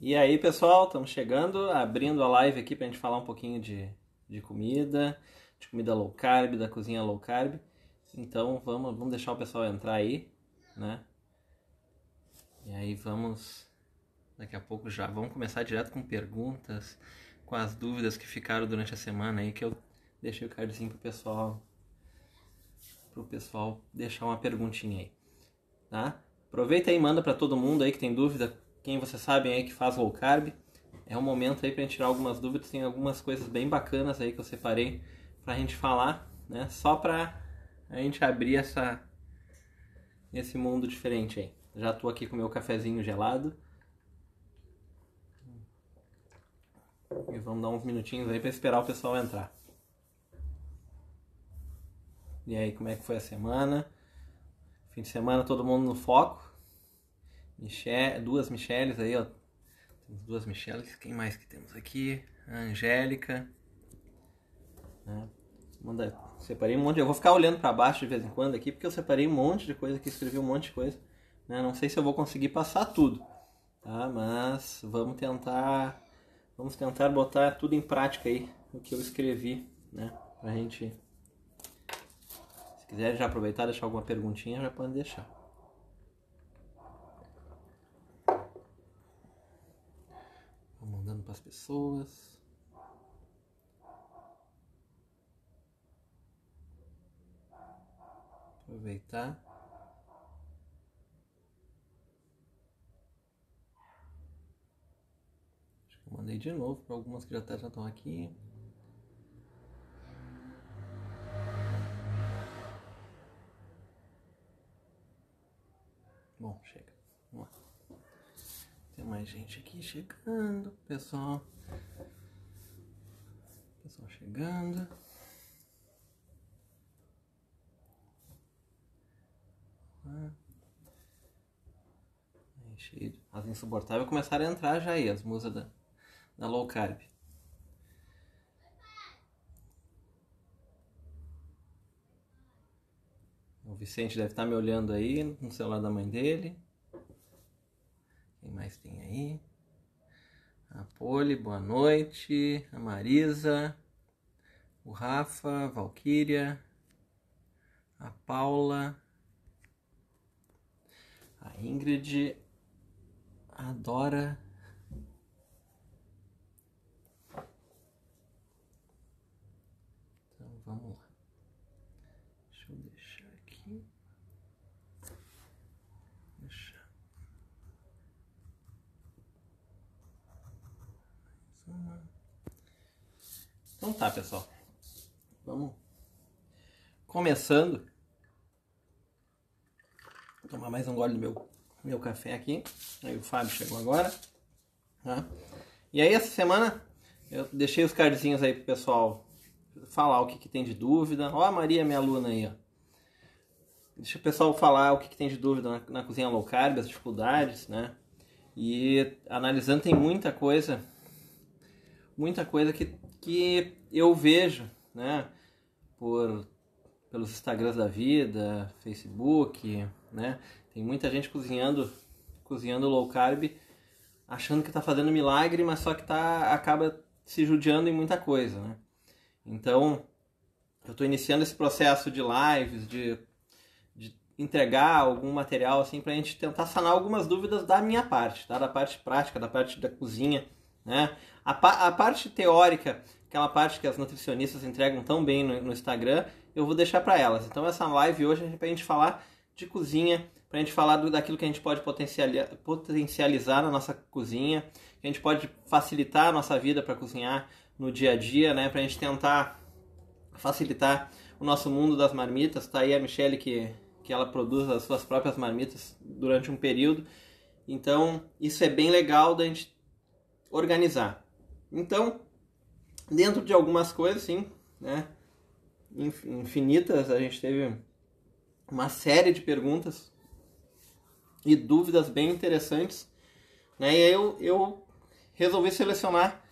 E aí, pessoal, estamos chegando, abrindo a live aqui para a gente falar um pouquinho de comida low carb, da cozinha low carb. Então vamos deixar o pessoal entrar aí, né? E aí daqui a pouco já vamos começar direto com perguntas, com as dúvidas que ficaram durante a semana aí, que eu deixei o cardzinho pro pessoal deixar uma perguntinha aí, tá? Aproveita aí e manda para todo mundo aí que tem dúvida, quem você sabe aí que faz low carb. É um momento aí pra gente tirar algumas dúvidas, tem algumas coisas bem bacanas aí que eu separei pra gente falar, né? Só pra a gente abrir esse mundo diferente aí. Já tô aqui com o meu cafezinho gelado. E vamos dar uns minutinhos aí pra esperar o pessoal entrar. E aí, como é que foi a semana? Fim de semana todo mundo no foco. Duas Micheles aí, ó. Temos duas Micheles. Quem mais que temos aqui? A Angélica. Separei um monte. Eu vou ficar olhando para baixo de vez em quando aqui, porque eu separei um monte de coisa aqui, escrevi um monte de coisa. Né? Não sei se eu vou conseguir passar tudo, tá? Mas vamos tentar botar tudo em prática aí, o que eu escrevi, né? Pra gente, se quiser já aproveitar, deixar alguma perguntinha, já pode deixar. Vou mandando para as pessoas. Aproveitar. Acho que eu mandei de novo para algumas que já estão aqui. Bom, chega. Vamos lá. Tem mais gente aqui chegando, pessoal. Pessoal chegando. Cheio. As insuportáveis começaram a entrar já aí, as musas da low carb. O Vicente deve estar me olhando aí no celular da mãe dele. Quem mais tem aí? A Poli, boa noite. A Marisa. O Rafa, a Valquíria. A Paula. A Ingrid. A Dora. Então vamos lá. Deixa eu deixar aqui. Então tá, pessoal. Vamos começando. Vou tomar mais um gole do meu café aqui. Aí o Fábio chegou agora. Tá? E aí essa semana eu deixei os cardzinhos aí pro pessoal falar o que tem de dúvida. Ó a Maria, minha aluna aí, ó. Deixa o pessoal falar o que tem de dúvida na cozinha low carb, as dificuldades, né? E analisando tem muita coisa que eu vejo, né? Pelos Instagrams da vida, Facebook, né? Tem muita gente cozinhando low carb, achando que tá fazendo milagre, mas só que acaba se judiando em muita coisa, né? Então, eu tô iniciando esse processo de lives, de entregar algum material assim pra gente tentar sanar algumas dúvidas da minha parte, tá? Da parte prática, da parte da cozinha, né? A parte teórica, aquela parte que as nutricionistas entregam tão bem no Instagram, eu vou deixar para elas. Então essa live hoje é pra gente falar de cozinha, pra gente falar daquilo que a gente pode potencializar na nossa cozinha, que a gente pode facilitar a nossa vida para cozinhar no dia a dia, né? Pra gente tentar facilitar o nosso mundo das marmitas. Tá aí a Michelle que ela produz as suas próprias marmitas durante um período. Então, isso é bem legal da gente organizar. Então, dentro de algumas coisas, sim, né? Infinitas, a gente teve uma série de perguntas e dúvidas bem interessantes, né? E aí eu resolvi selecionar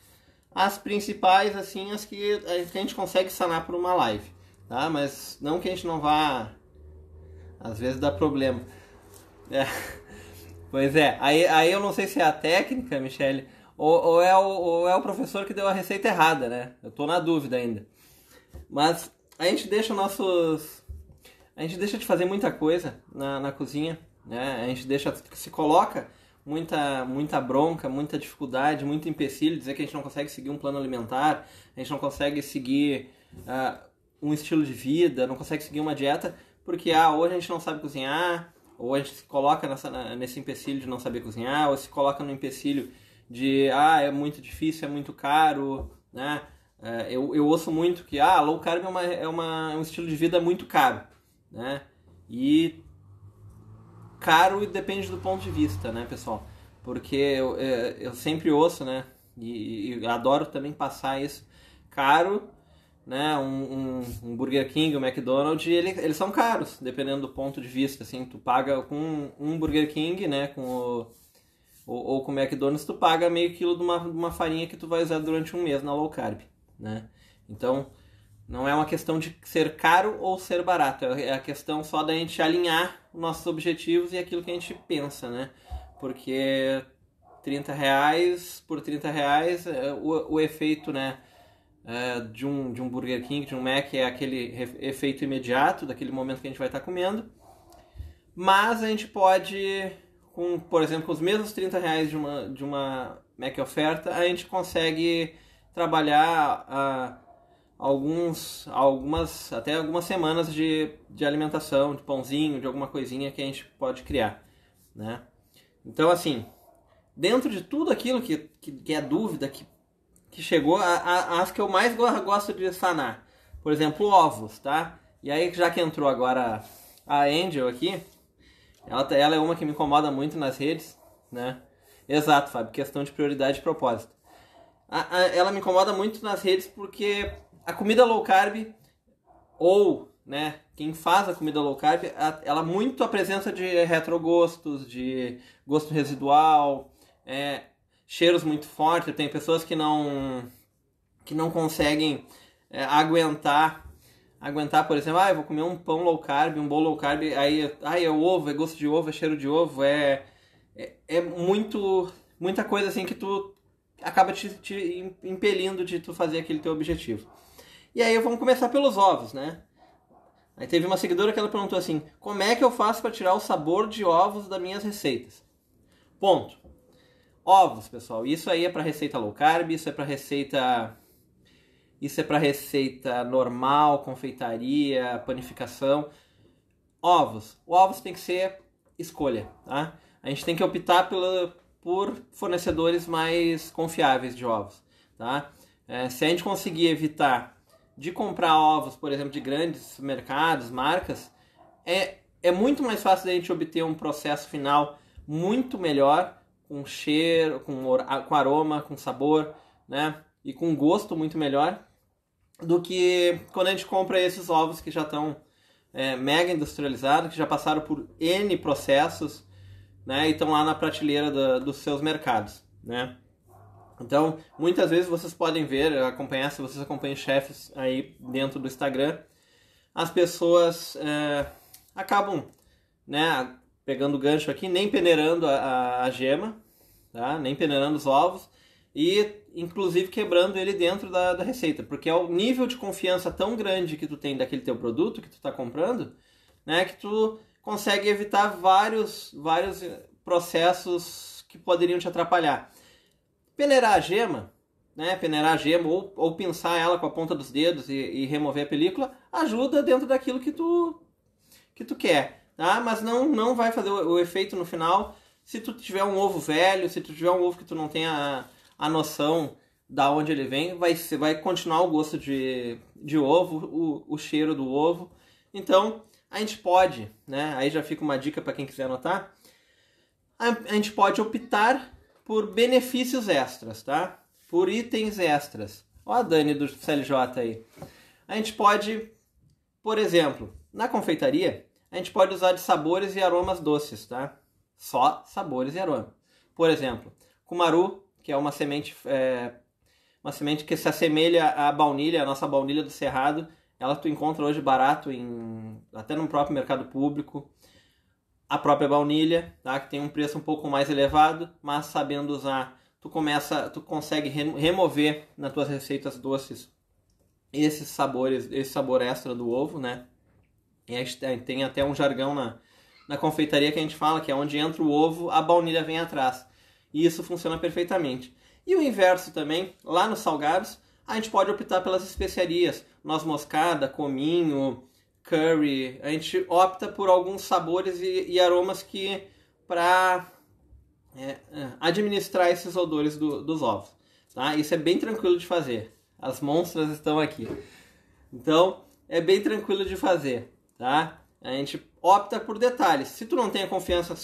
as principais, assim, as que a gente consegue sanar por uma live, tá? Mas não que a gente não vá, às vezes dá problema. Pois é, aí eu não sei se é a técnica, Michele, ou é o professor que deu a receita errada, né? Eu tô na dúvida ainda. Mas a gente deixa nossos. A gente deixa de fazer muita coisa na cozinha, né? A gente se coloca muita bronca, muita dificuldade, muito empecilho, dizer que a gente não consegue seguir um plano alimentar, a gente não consegue seguir um estilo de vida, não consegue seguir uma dieta, porque ou a gente não sabe cozinhar, ou a gente se coloca nesse empecilho de não saber cozinhar, ou se coloca no empecilho de é muito difícil, é muito caro, né? Eu ouço muito que low carb é um estilo de vida muito caro, né? E caro depende do ponto de vista, né, pessoal? Porque eu sempre ouço, né? E adoro também passar isso. Caro, né? Um Burger King, um McDonald's, eles são caros, dependendo do ponto de vista. Assim, tu paga com um Burger King, né? Ou com o McDonald's, tu paga meio quilo de uma farinha que tu vai usar durante um mês na low carb, né? Então, não é uma questão de ser caro ou ser barato, é a questão só da gente alinhar nossos objetivos e aquilo que a gente pensa, né? Porque R$30 por R$30, o efeito, né, de um Burger King, de um Mac, é aquele efeito imediato, daquele momento que a gente vai estar comendo. Mas a gente pode, por exemplo, com os mesmos R$30 de uma Mac oferta, a gente consegue trabalhar até algumas semanas de alimentação, de pãozinho, de alguma coisinha que a gente pode criar, né? Então, assim, dentro de tudo aquilo que é dúvida, que chegou, as que eu mais gosto de sanar, por exemplo, ovos, tá? E aí, já que entrou agora a Angel aqui, ela é uma que me incomoda muito nas redes, né? Exato, Fábio, questão de prioridade e propósito. Ela me incomoda muito nas redes porque a comida low carb, ou, né, quem faz a comida low carb, ela muito a presença de retrogostos, de gosto residual, cheiros muito fortes. Tem pessoas que não conseguem aguentar, por exemplo, eu vou comer um pão low carb, um bolo low carb, aí é ovo, é gosto de ovo, é cheiro de ovo, é muita coisa assim que tu acaba te impelindo de tu fazer aquele teu objetivo. E aí vamos começar pelos ovos, né? Aí teve uma seguidora que ela perguntou assim: como é que eu faço para tirar o sabor de ovos das minhas receitas? Ponto. Ovos, pessoal, isso aí é para receita low carb, isso é para receita normal, confeitaria, panificação. Ovos tem que ser escolha, tá? A gente tem que optar por fornecedores mais confiáveis de ovos, tá? Se a gente conseguir evitar de comprar ovos, por exemplo, de grandes mercados, marcas, é muito mais fácil da gente obter um processo final muito melhor, com cheiro, com aroma, com sabor, né? E com gosto muito melhor do que quando a gente compra esses ovos que já estão mega industrializados, que já passaram por N processos, né? E estão lá na prateleira dos seus mercados, né? Então, muitas vezes vocês podem ver, se vocês acompanham chefes aí dentro do Instagram, as pessoas acabam, né, pegando o gancho aqui, nem peneirando a gema, tá? Nem peneirando os ovos, e inclusive quebrando ele dentro da receita, porque é o nível de confiança tão grande que tu tem daquele teu produto que tu está comprando, né, que tu consegue evitar vários processos que poderiam te atrapalhar. Peneirar a gema, né? Ou pinçar ela com a ponta dos dedos e remover a película ajuda dentro daquilo que tu quer, tá? Mas não vai fazer o efeito no final se tu tiver um ovo velho, se tu tiver um ovo que tu não tenha a noção da onde ele vem, vai continuar o gosto de ovo, o cheiro do ovo. Então, a gente pode, né? Aí já fica uma dica para quem quiser anotar. A gente pode optar por benefícios extras, tá? Por itens extras. Ó a Dani do CLJ aí. A gente pode, por exemplo, na confeitaria, a gente pode usar de sabores e aromas doces, tá? Só sabores e aromas. Por exemplo, cumaru, que é uma semente que se assemelha à baunilha, a nossa baunilha do Cerrado. Ela tu encontra hoje barato até no próprio mercado público. a própria baunilha, tá? Que tem um preço um pouco mais elevado, mas sabendo usar, tu consegue remover nas tuas receitas doces esses sabores, esse sabor extra do ovo, né? E a gente tem até um jargão na confeitaria que a gente fala que é onde entra o ovo, a baunilha vem atrás. E isso funciona perfeitamente. E o inverso também, lá nos salgados, a gente pode optar pelas especiarias, noz moscada, cominho, curry. A gente opta por alguns sabores e aromas que para administrar esses odores dos ovos. Tá? Isso é bem tranquilo de fazer. As monstras estão aqui. Então, é bem tranquilo de fazer. Tá? A gente opta por detalhes. Se tu não tem confiança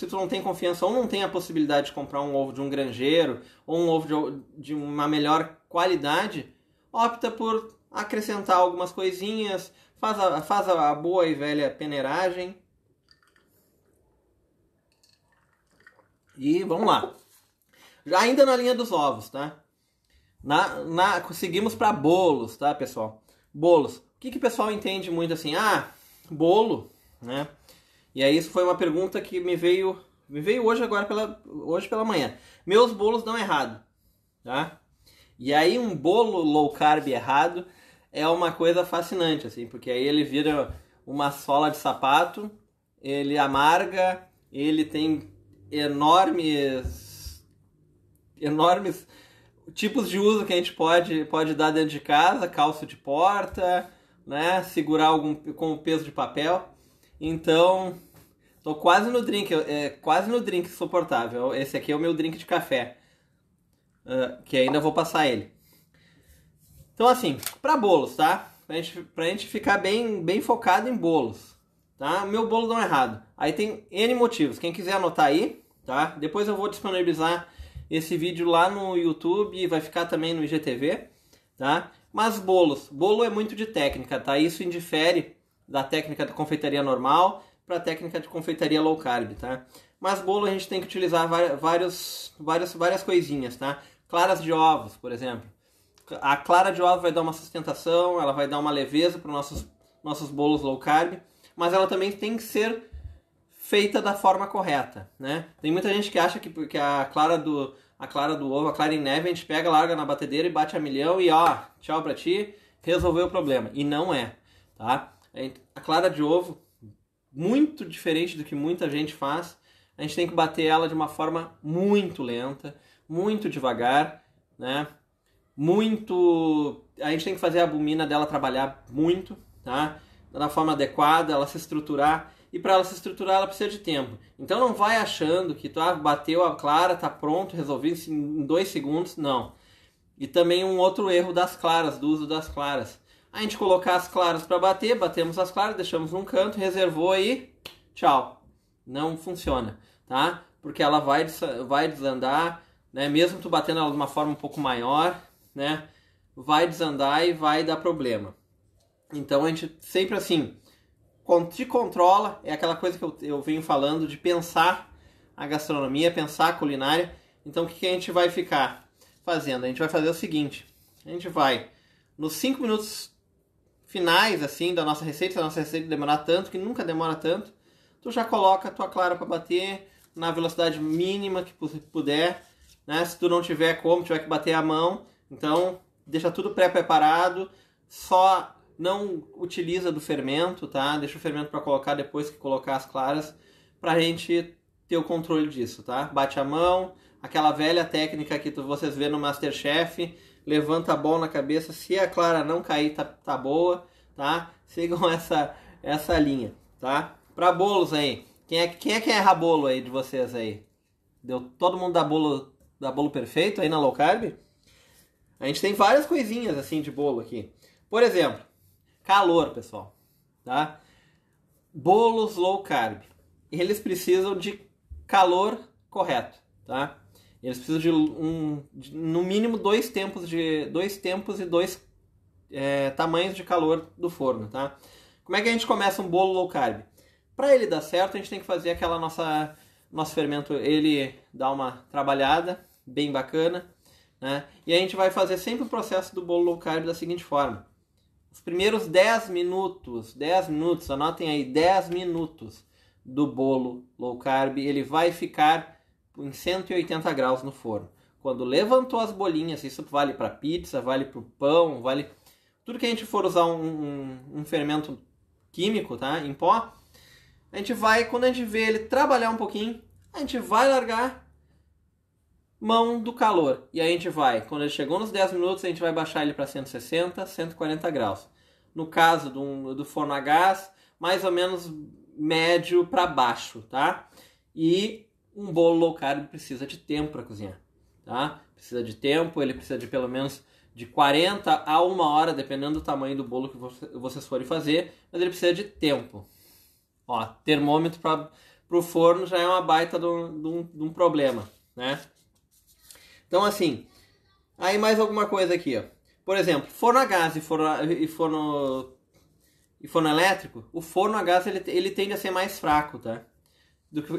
ou não tem a possibilidade de comprar um ovo de um granjeiro ou um ovo de uma melhor qualidade, opta por acrescentar algumas coisinhas, faz a boa e velha peneiragem. E vamos lá. Já ainda na linha dos ovos, tá? Seguimos para bolos, tá, pessoal? Bolos. O que o pessoal entende muito assim? Ah, bolo, né? E aí isso foi uma pergunta que me veio hoje pela manhã. Meus bolos dão errado, tá? E aí um bolo low carb errado é uma coisa fascinante, assim, porque aí ele vira uma sola de sapato, ele amarga, ele tem enormes tipos de uso que a gente pode dar dentro de casa, calço de porta, né, segurar com o peso de papel. Então, tô quase no drink, quase no drink suportável. Esse aqui é o meu drink de café, que ainda vou passar ele. Então assim, para bolos, tá? Pra gente ficar bem focado em bolos, tá? Meu bolo dão errado. Aí tem N motivos. Quem quiser anotar aí, tá? Depois eu vou disponibilizar esse vídeo lá no YouTube e vai ficar também no IGTV, tá? Mas bolo é muito de técnica, tá? Isso indifere da técnica de confeitaria normal para a técnica de confeitaria low carb, tá? Mas bolo a gente tem que utilizar várias coisinhas, tá? Claras de ovos, por exemplo. A clara de ovo vai dar uma sustentação, ela vai dar uma leveza para os nossos bolos low carb, mas ela também tem que ser feita da forma correta, né? Tem muita gente que acha que a clara do ovo, a clara em neve, a gente pega, larga na batedeira e bate a milhão e ó, tchau pra ti, resolveu o problema. E não é, tá? A clara de ovo, muito diferente do que muita gente faz, a gente tem que bater ela de uma forma muito lenta, muito devagar, né? A gente tem que fazer a albumina dela trabalhar muito, tá? Da forma adequada, ela se estruturar. E para ela se estruturar, ela precisa de tempo. Então não vai achando que tu bateu a clara, tá pronto, resolvido em 2 segundos. Não. E também um outro erro das claras, do uso das claras. A gente colocar as claras para bater, batemos as claras, deixamos num canto, reservou aí, tchau. Não funciona, tá? Porque ela vai desandar, né? Mesmo tu batendo ela de uma forma um pouco maior, né? Vai desandar e vai dar problema. Então a gente sempre assim, te controla, é aquela coisa que eu venho falando de pensar a gastronomia, pensar a culinária. Então o que a gente vai ficar fazendo? A gente vai fazer o seguinte, a gente vai nos 5 minutos finais assim da nossa receita, se a nossa receita demorar tanto, que nunca demora tanto, tu já coloca a tua clara para bater na velocidade mínima que puder, né? Se tu não tiver que bater a mão, então deixa tudo pré-preparado, só não utiliza do fermento, tá? Deixa o fermento para colocar depois que colocar as claras, pra gente ter o controle disso, tá? Bate a mão, aquela velha técnica que vocês vê no MasterChef, levanta a bola na cabeça, se a clara não cair, tá boa, tá? Sigam essa linha, tá? Para bolos aí, quem é que erra bolo aí de vocês aí? Deu todo mundo dá bolo perfeito aí na low carb? A gente tem várias coisinhas assim de bolo aqui. Por exemplo, calor, pessoal, tá? Bolos low carb, eles precisam de calor correto, tá? Eles precisam de no mínimo 2 tempos e 2 tamanhos de calor do forno, tá? Como é que a gente começa um bolo low carb? Para ele dar certo, a gente tem que fazer aquela nosso fermento, ele dá uma trabalhada bem bacana, né? E a gente vai fazer sempre o processo do bolo low carb da seguinte forma. Os primeiros 10 minutos, anotem aí, 10 minutos, do bolo low carb, ele vai ficar em 180 graus no forno. Quando levantou as bolinhas, isso vale para pizza, vale para o pão, vale tudo que a gente for usar um fermento químico, tá, em pó, a gente vai, quando a gente vê ele trabalhar um pouquinho, a gente vai largar mão do calor. E aí a gente vai, quando ele chegou nos 10 minutos, a gente vai baixar ele para 160, 140 graus. No caso do forno a gás, mais ou menos médio para baixo, tá? E um bolo low carb precisa de tempo para cozinhar, tá? Precisa de tempo, ele precisa de pelo menos de 40 a 1 hora, dependendo do tamanho do bolo que vocês forem fazer, mas ele precisa de tempo. Ó, termômetro para o forno já é uma baita de um problema, né? Então, assim, aí mais alguma coisa aqui, ó. Por exemplo, forno a gás e forno elétrico, o forno a gás ele tende a ser mais fraco, tá?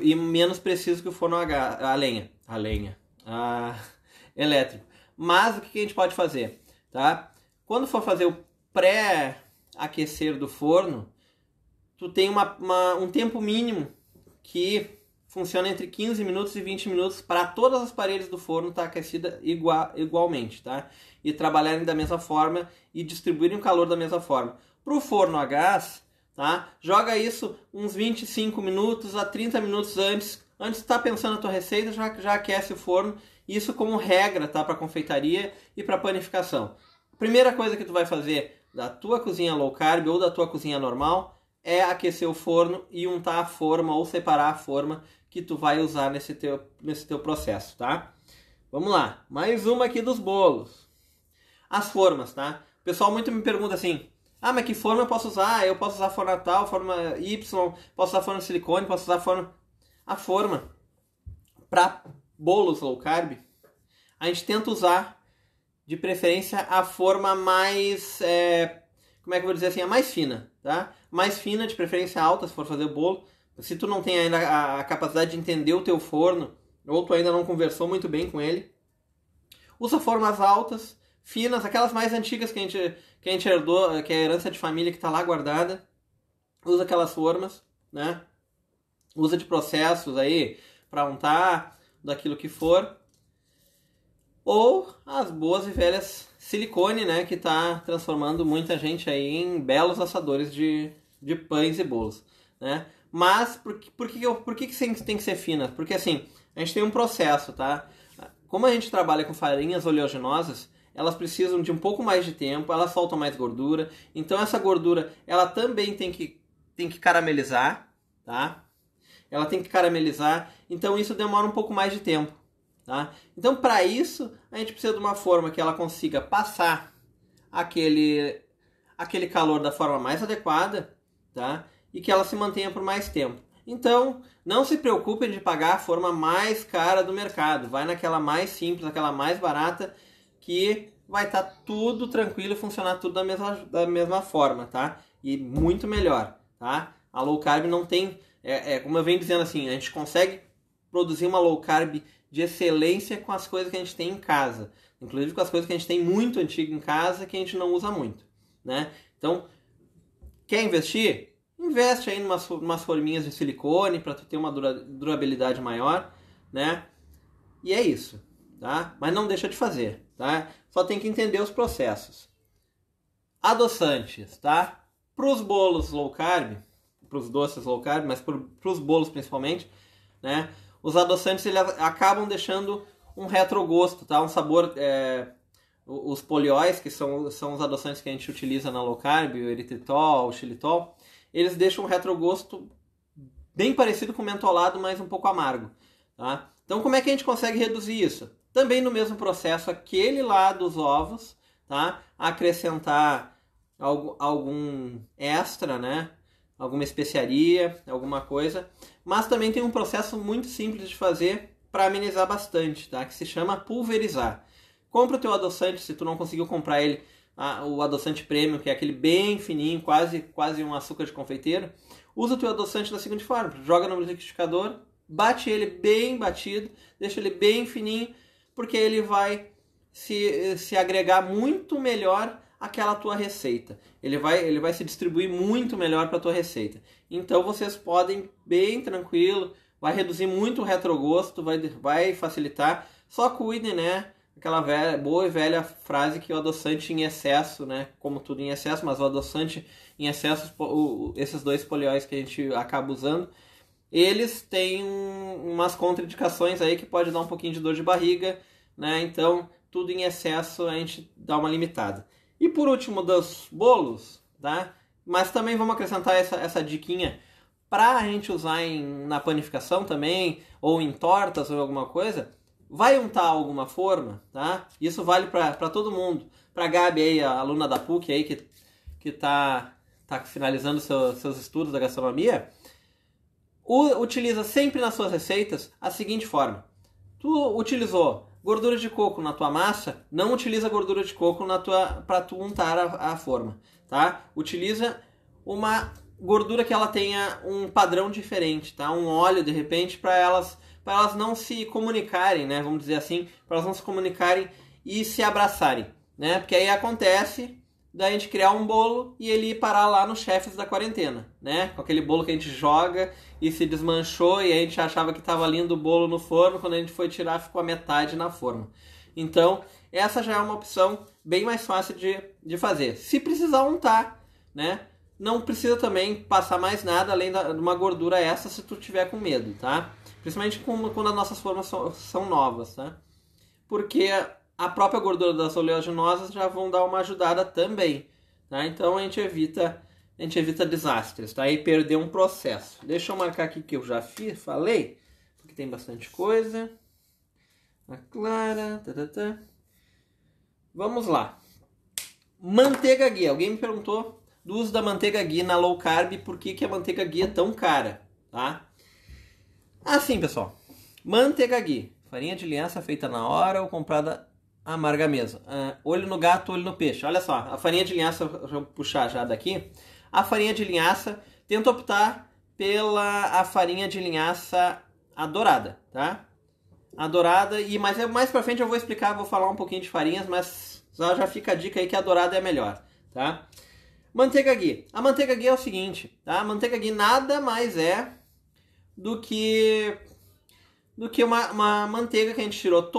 E menos preciso que o forno a lenha elétrico. Mas o que a gente pode fazer, tá? Quando for fazer o pré-aquecer do forno, tu tem um tempo mínimo que funciona entre 15 minutos e 20 minutos para todas as paredes do forno estar aquecida igualmente, tá? E trabalharem da mesma forma e distribuírem o calor da mesma forma. Para o forno a gás, tá? Joga isso uns 25 minutos a 30 minutos antes de estar pensando na tua receita, já aquece o forno. Isso como regra, tá? Para confeitaria e para panificação. A primeira coisa que tu vai fazer da tua cozinha low carb ou da tua cozinha normal é aquecer o forno e untar a forma ou separar a forma que tu vai usar nesse teu processo, tá? Vamos lá, mais uma aqui dos bolos. As formas, tá? O pessoal muito me pergunta assim, mas que forma eu posso usar? Eu posso usar forma tal, forma Y, posso usar forma de silicone, posso usar forma... A forma para bolos low carb, a gente tenta usar, de preferência, a forma mais... como é que eu vou dizer assim? A mais fina, tá? Mais fina, de preferência alta, se for fazer o bolo. Se tu não tem ainda a capacidade de entender o teu forno, ou tu ainda não conversou muito bem com ele, usa formas altas, finas, aquelas mais antigas que a gente herdou, que é a herança de família que está lá guardada. Usa aquelas formas, né? Usa de processos aí para untar, daquilo que for. Ou as boas e velhas silicone, né? Que está transformando muita gente aí em belos assadores de pães e bolos, né? Mas por que tem que ser fina? Porque assim, a gente tem um processo, tá? Como a gente trabalha com farinhas oleaginosas, elas precisam de um pouco mais de tempo, elas soltam mais gordura. Então essa gordura, ela também tem que caramelizar, tá? Ela tem que caramelizar, então isso demora um pouco mais de tempo, tá? Então para isso, a gente precisa de uma forma que ela consiga passar aquele calor da forma mais adequada, tá? E que ela se mantenha por mais tempo. Então, não se preocupem de pagar a forma mais cara do mercado. Vai naquela mais simples, aquela mais barata, que vai estar tudo tranquilo e funcionar tudo da mesma forma, tá? E muito melhor, tá? A low carb não tem... como eu venho dizendo assim, a gente consegue produzir uma low carb de excelência com as coisas que a gente tem em casa. Inclusive com as coisas que a gente tem muito antigo em casa que a gente não usa muito, né? Então, quer investir? Investe aí umas forminhas de silicone para tu ter uma durabilidade maior, né? E é isso, tá? Mas não deixa de fazer, tá? Só tem que entender os processos. Adoçantes, tá? Para os bolos low carb, para os doces low carb, mas para os bolos principalmente, né? Os adoçantes eles acabam deixando um retrogosto, tá? Um sabor... os polióis, que são os adoçantes que a gente utiliza na low carb, o eritritol, o xilitol, eles deixam um retrogosto bem parecido com o mentolado, mas um pouco amargo, tá? Então como é que a gente consegue reduzir isso? Também no mesmo processo, aquele lá dos ovos, tá? Acrescentar algum extra, né? Alguma especiaria, alguma coisa. Mas também tem um processo muito simples de fazer para amenizar bastante, tá? Que se chama pulverizar. Compra o teu adoçante, se tu não conseguiu comprar ele, o adoçante premium, que é aquele bem fininho, quase um açúcar de confeiteiro. Usa o teu adoçante da seguinte forma: joga no liquidificador, bate ele bem batido, deixa ele bem fininho, porque ele vai se agregar muito melhor aquela tua receita. Ele vai se distribuir muito melhor para a tua receita. Então vocês podem, bem tranquilo, vai reduzir muito o retrogosto, vai facilitar. Só cuidem, né? Aquela boa e velha frase que o adoçante em excesso, né? Como tudo em excesso, mas o adoçante em excesso, esses 2 polióis que a gente acaba usando, eles têm umas contraindicações aí que pode dar um pouquinho de dor de barriga, né? Então, tudo em excesso a gente dá uma limitada. E por último, dos bolos, tá? Mas também vamos acrescentar essa diquinha para a gente usar na panificação também, ou em tortas ou alguma coisa. Vai untar alguma forma, tá? Isso vale para todo mundo. Para a Gabi aí, a aluna da PUC aí que tá finalizando seus estudos da gastronomia, utiliza sempre nas suas receitas a seguinte forma. Tu utilizou gordura de coco na tua massa, não utiliza gordura de coco para tu untar a forma, tá? Utiliza uma gordura que ela tenha um padrão diferente, tá? Um óleo, de repente, para elas não se comunicarem, né? Vamos dizer assim, para elas não se comunicarem e se abraçarem, né? Porque aí acontece da gente criar um bolo e ele ir parar lá nos chefes da quarentena, né? Com aquele bolo que a gente joga e se desmanchou e a gente achava que estava lindo o bolo no forno, quando a gente foi tirar ficou a metade na forma. Então, essa já é uma opção bem mais fácil de fazer. Se precisar untar, né? Não precisa também passar mais nada além de uma gordura essa se tu tiver com medo, tá? Principalmente quando as nossas formas são novas, tá? Porque a própria gordura das oleaginosas já vão dar uma ajudada também, tá? Então a gente evita desastres, tá? E perder um processo. Deixa eu marcar aqui que eu já falei, porque tem bastante coisa. A clara, Vamos lá. Manteiga ghee. Alguém me perguntou do uso da manteiga ghee na low carb, por que a manteiga ghee é tão cara, tá? Assim, pessoal. Manteiga ghee, farinha de linhaça feita na hora ou comprada amarga mesmo. Olho no gato, olho no peixe. Olha só, a farinha de linhaça, deixa eu puxar já daqui. A farinha de linhaça, tenta optar pela farinha de linhaça dourada, tá? A dourada, mas mais pra frente eu vou explicar, vou falar um pouquinho de farinhas, mas já fica a dica aí que a dourada é melhor, tá? Manteiga ghee. A manteiga ghee é o seguinte, tá? A manteiga ghee nada mais é do que uma manteiga que a gente tirou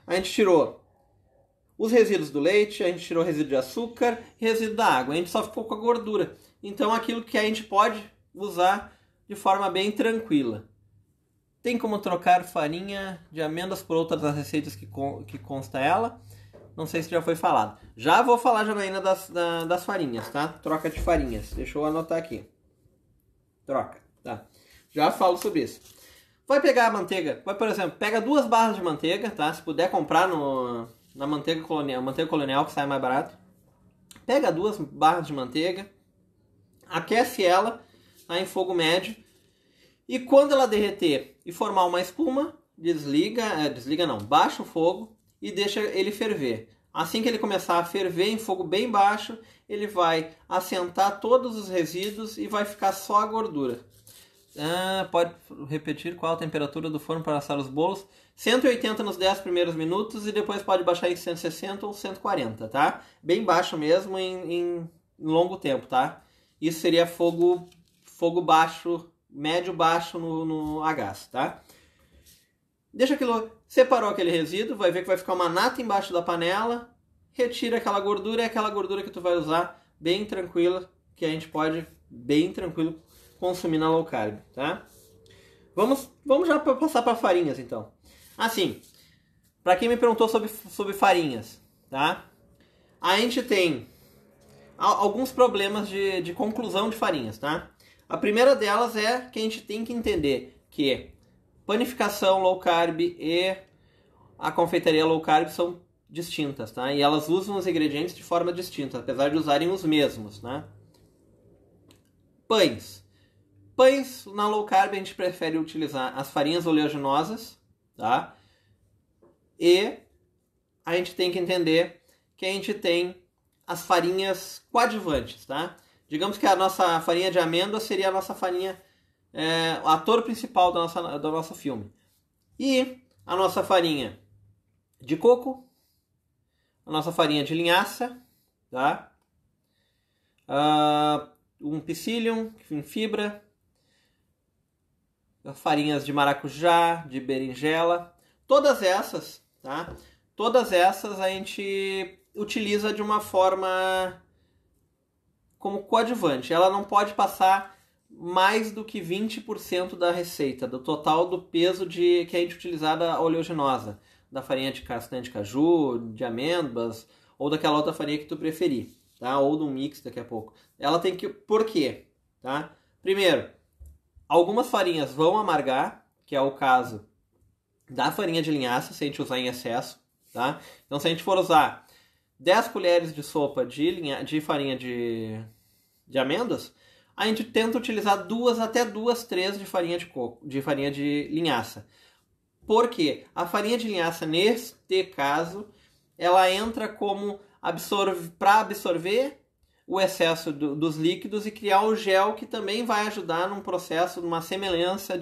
a gente tirou os resíduos do leite, a gente tirou resíduo de açúcar e resíduo da água. A gente só ficou com a gordura. Então, aquilo que a gente pode usar de forma bem tranquila. Tem como trocar farinha de amêndoas por outras das receitas que consta ela. Não sei se já foi falado. Já vou falar, Janaína, das farinhas, tá? Troca de farinhas. Deixa eu anotar aqui. Troca, tá? Já falo sobre isso. Vai pegar a manteiga. Por exemplo, pega 2 barras de manteiga, tá? Se puder comprar na manteiga colonial, que sai mais barato. Pega 2 barras de manteiga. Aquece ela, tá, em fogo médio. E quando ela derreter e formar uma espuma, desliga não, baixa o fogo e deixa ele ferver. Assim que ele começar a ferver em fogo bem baixo, ele vai assentar todos os resíduos e vai ficar só a gordura. Pode repetir qual a temperatura do forno para assar os bolos? 180 nos 10 primeiros minutos e depois pode baixar em 160 ou 140, tá? Bem baixo mesmo em longo tempo, tá? Isso seria fogo baixo, médio baixo no a gás, tá? Deixa separou aquele resíduo, vai ver que vai ficar uma nata embaixo da panela, retira aquela gordura, é aquela gordura que tu vai usar bem tranquila, que a gente pode bem tranquilo consumir na low carb, tá? Vamos já passar para farinhas então. Assim, para quem me perguntou sobre farinhas, tá? A gente tem alguns problemas de conclusão de farinhas, tá? A primeira delas é que a gente tem que entender que panificação low carb e a confeitaria low carb são distintas, tá? E elas usam os ingredientes de forma distinta, apesar de usarem os mesmos, né? Pães na low carb a gente prefere utilizar as farinhas oleaginosas, tá? E a gente tem que entender que a gente tem as farinhas coadjuvantes, tá? Digamos que a nossa farinha de amêndoa seria a nossa farinha, o ator principal do nosso filme. E a nossa farinha de coco a nossa farinha de linhaça, tá? Um psyllium em fibra, farinhas de maracujá, de berinjela, todas essas, tá? Todas essas a gente utiliza de uma forma como coadjuvante. Ela não pode passar mais do que 20% da receita, do total do peso que a gente utilizar da oleaginosa, da farinha de castanha de caju, de amêndoas, ou daquela outra farinha que tu preferir, tá? Ou do mix daqui a pouco. Ela tem que... Por quê? Tá? Primeiro, algumas farinhas vão amargar, que é o caso da farinha de linhaça, se a gente usar em excesso, tá? Então, se a gente for usar 10 colheres de sopa de farinha de amêndoas, a gente tenta utilizar 3 de farinha de coco, de farinha de linhaça. Por quê? A farinha de linhaça, neste caso, ela entra como para absorver o excesso dos líquidos e criar o gel, que também vai ajudar num processo, numa semelhança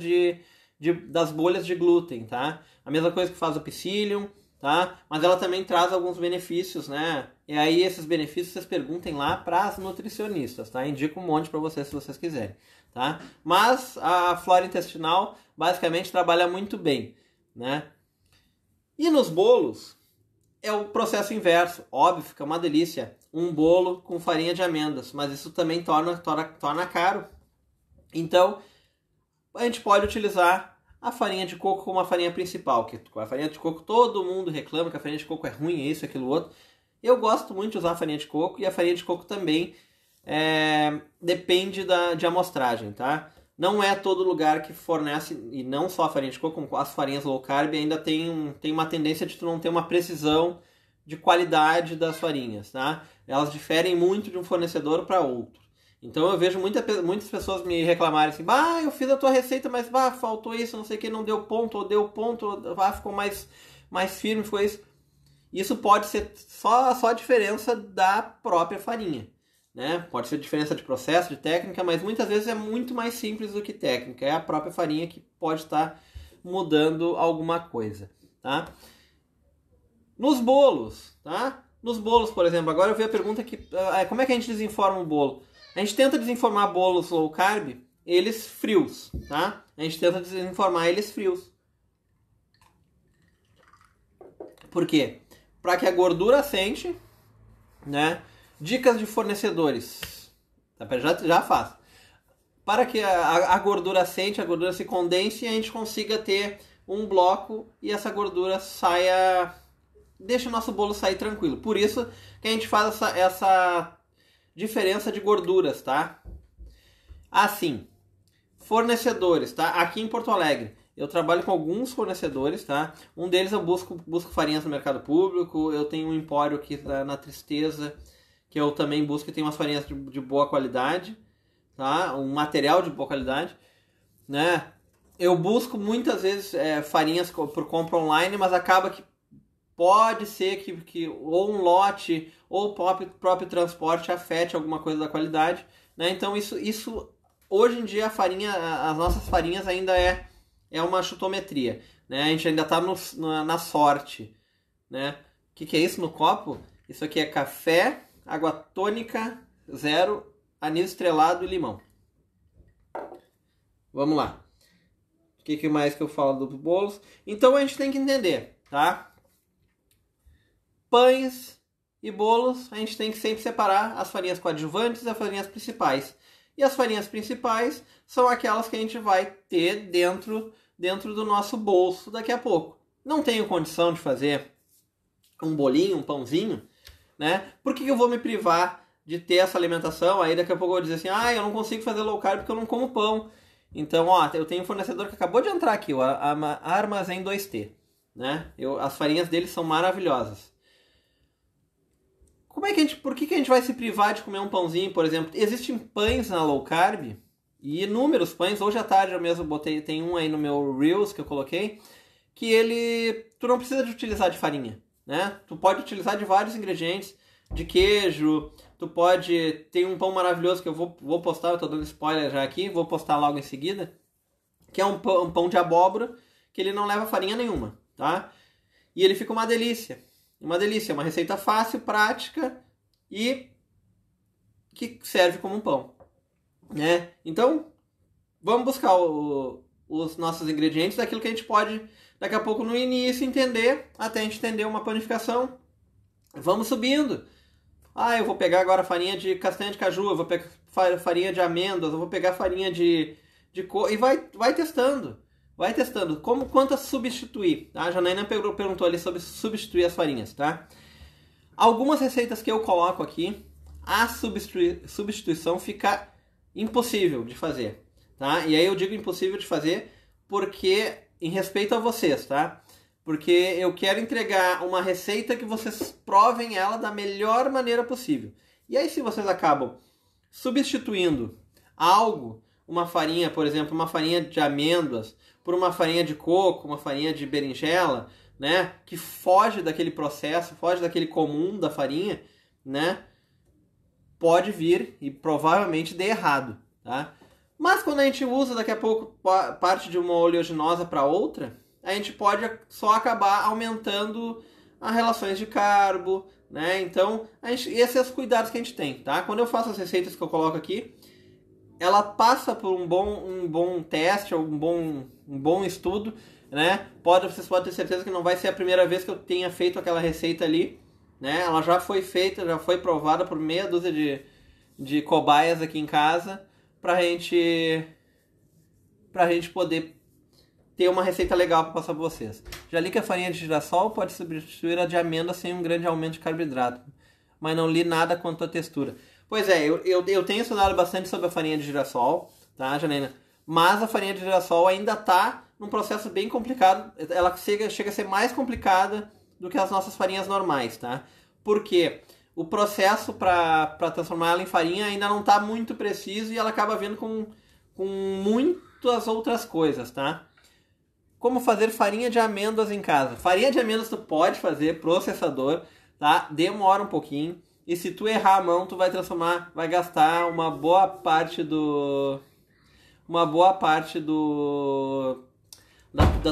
das bolhas de glúten, tá? A mesma coisa que faz o psyllium, tá? Mas ela também traz alguns benefícios, né? E aí esses benefícios vocês perguntem lá para as nutricionistas, tá? Indico um monte para vocês se vocês quiserem, tá? Mas a flora intestinal basicamente trabalha muito bem, né? E nos bolos é o processo inverso. Óbvio, fica uma delícia um bolo com farinha de amêndoas, mas isso também torna caro. Então, a gente pode utilizar a farinha de coco como a farinha principal, que a farinha de coco todo mundo reclama que a farinha de coco é ruim, isso, aquilo, outro. Eu gosto muito de usar a farinha de coco, e a farinha de coco também depende de amostragem, tá? Não é todo lugar que fornece, e não só a farinha de coco, como as farinhas low carb ainda tem uma tendência de tu não ter uma precisão de qualidade das farinhas, tá? Elas diferem muito de um fornecedor para outro. Então eu vejo muitas pessoas me reclamarem assim, eu fiz a tua receita, mas faltou isso, não sei o que, não deu ponto, ou deu ponto, ou ficou mais firme, foi isso. Isso pode ser só a diferença da própria farinha, né? Pode ser diferença de processo, de técnica, mas muitas vezes é muito mais simples do que técnica. É a própria farinha que pode estar mudando alguma coisa, tá? Nos bolos, tá? Nos bolos, por exemplo, agora eu vi a pergunta que como é que a gente desenforma um bolo? A gente tenta desenformar bolos low carb, eles frios, tá? A gente tenta desenformar eles frios. Por quê? Para que a gordura assente, né? Dicas de fornecedores. Já faço. Para que a gordura assente, a gordura se condense e a gente consiga ter um bloco e essa gordura saia... Deixa o nosso bolo sair tranquilo. Por isso que a gente faz essa diferença de gorduras, tá? Assim, fornecedores, tá? Aqui em Porto Alegre, eu trabalho com alguns fornecedores, tá? Um deles eu busco farinhas no mercado público. Eu tenho um empório aqui na Tristeza, que eu também busco, e tem umas farinhas de boa qualidade, tá? Um material de boa qualidade, né? Eu busco muitas vezes farinhas por compra online, mas acaba que pode ser que ou um lote ou o próprio transporte afete alguma coisa da qualidade, né? Então isso hoje em dia as nossas farinhas ainda é uma chutometria, né? A gente ainda está na sorte, né? O que é isso no copo? Isso aqui é café, água tônica, zero, anis estrelado e limão. Vamos lá. O que mais que eu falo dos bolos? Então a gente tem que entender, tá? Pães e bolos, a gente tem que sempre separar as farinhas coadjuvantes e as farinhas principais. E as farinhas principais são aquelas que a gente vai ter dentro do nosso bolso daqui a pouco. Não tenho condição de fazer um bolinho, um pãozinho, né? Por que eu vou me privar de ter essa alimentação? Aí daqui a pouco eu vou dizer assim, eu não consigo fazer low carb porque eu não como pão. Então, eu tenho um fornecedor que acabou de entrar aqui, a Armazém 2T, né? As farinhas deles são maravilhosas. Por que a gente vai se privar de comer um pãozinho, por exemplo? Existem pães na low carb, e inúmeros pães. Hoje à tarde eu mesmo tem um aí no meu Reels que eu coloquei, que tu não precisa de utilizar de farinha, né? Tu pode utilizar de vários ingredientes, de queijo, tem um pão maravilhoso que eu vou postar, eu tô dando spoiler já aqui, vou postar logo em seguida, que é um pão de abóbora, que ele não leva farinha nenhuma, tá? E ele fica uma delícia. Uma delícia, uma receita fácil, prática e que serve como um pão, né? Então, vamos buscar os nossos ingredientes daquilo que a gente pode, daqui a pouco no início, entender, até a gente entender uma panificação. Vamos subindo. Eu vou pegar agora farinha de castanha de caju, eu vou pegar farinha de amêndoas, eu vou pegar farinha de coco, e vai testando. Vai testando. Quanto a substituir? Tá? A Janaína perguntou ali sobre substituir as farinhas, tá? Algumas receitas que eu coloco aqui, a substituição fica impossível de fazer, tá? E aí eu digo impossível de fazer porque, em respeito a vocês, tá? Porque eu quero entregar uma receita que vocês provem ela da melhor maneira possível. E aí se vocês acabam substituindo algo, uma farinha, por exemplo, uma farinha de amêndoas, por uma farinha de coco, uma farinha de berinjela, né, que foge daquele processo, foge daquele comum da farinha, né, pode vir e provavelmente dê errado, tá? Mas quando a gente usa daqui a pouco parte de uma oleaginosa para outra, a gente pode só acabar aumentando as relações de carbo, né? Então, esses são os cuidados que a gente tem, tá? Quando eu faço as receitas que eu coloco aqui, ela passa por um bom teste, ou um bom estudo, né? Vocês podem ter certeza que não vai ser a primeira vez que eu tenha feito aquela receita ali, né? Ela já foi feita, já foi provada por meia dúzia de cobaias aqui em casa, pra gente poder ter uma receita legal para passar para vocês. Já li que a farinha de girassol pode substituir a de amêndoa sem um grande aumento de carboidrato, mas não li nada quanto à textura. Pois é, eu tenho estudado bastante sobre a farinha de girassol, tá, Janaína? Mas a farinha de girassol ainda está num processo bem complicado. Ela chega a ser mais complicada do que as nossas farinhas normais, tá? Porque o processo para transformar ela em farinha ainda não está muito preciso e ela acaba vindo com muitas outras coisas, tá? Como fazer farinha de amêndoas em casa. Farinha de amêndoas tu pode fazer, processador, tá? Demora um pouquinho. E se tu errar a mão, tu vai gastar uma boa parte das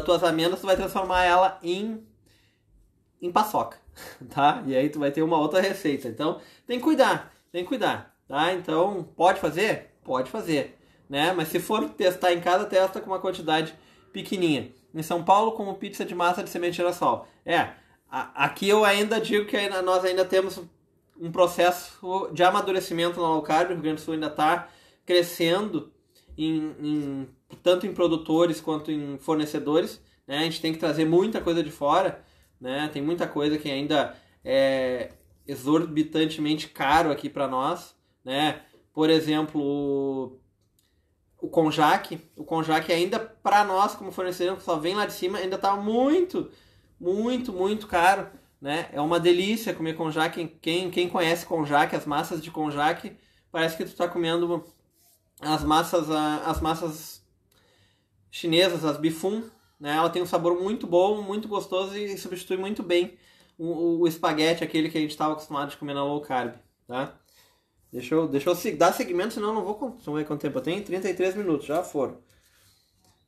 tuas amêndoas, tu vai transformar ela em paçoca, tá? E aí tu vai ter uma outra receita. Então, tem que cuidar, tá? Então, pode fazer? Pode fazer, né? Mas se for testar em casa, testa com uma quantidade pequenininha. Em São Paulo, como pizza de massa de semente de girassol. Aqui eu ainda digo que nós ainda temos um processo de amadurecimento no low carb. O Rio Grande do Sul ainda está crescendo tanto em produtores quanto em fornecedores, né? A gente tem que trazer muita coisa de fora, né? Tem muita coisa que ainda é exorbitantemente caro aqui para nós, né? Por exemplo, o conjac ainda para nós como fornecedor, que só vem lá de cima, ainda está muito caro, né? É uma delícia comer conjac. Quem conhece conjac, as massas de conjac, parece que tu está comendo as massas chinesas, as bifum, né? Ela tem um sabor muito bom, muito gostoso e substitui muito bem o espaguete, aquele que a gente estava acostumado de comer na low carb, tá? Deixa eu dar seguimento, senão eu não vou. Deixa eu ver quanto tempo eu tenho. 33 minutos, já foram.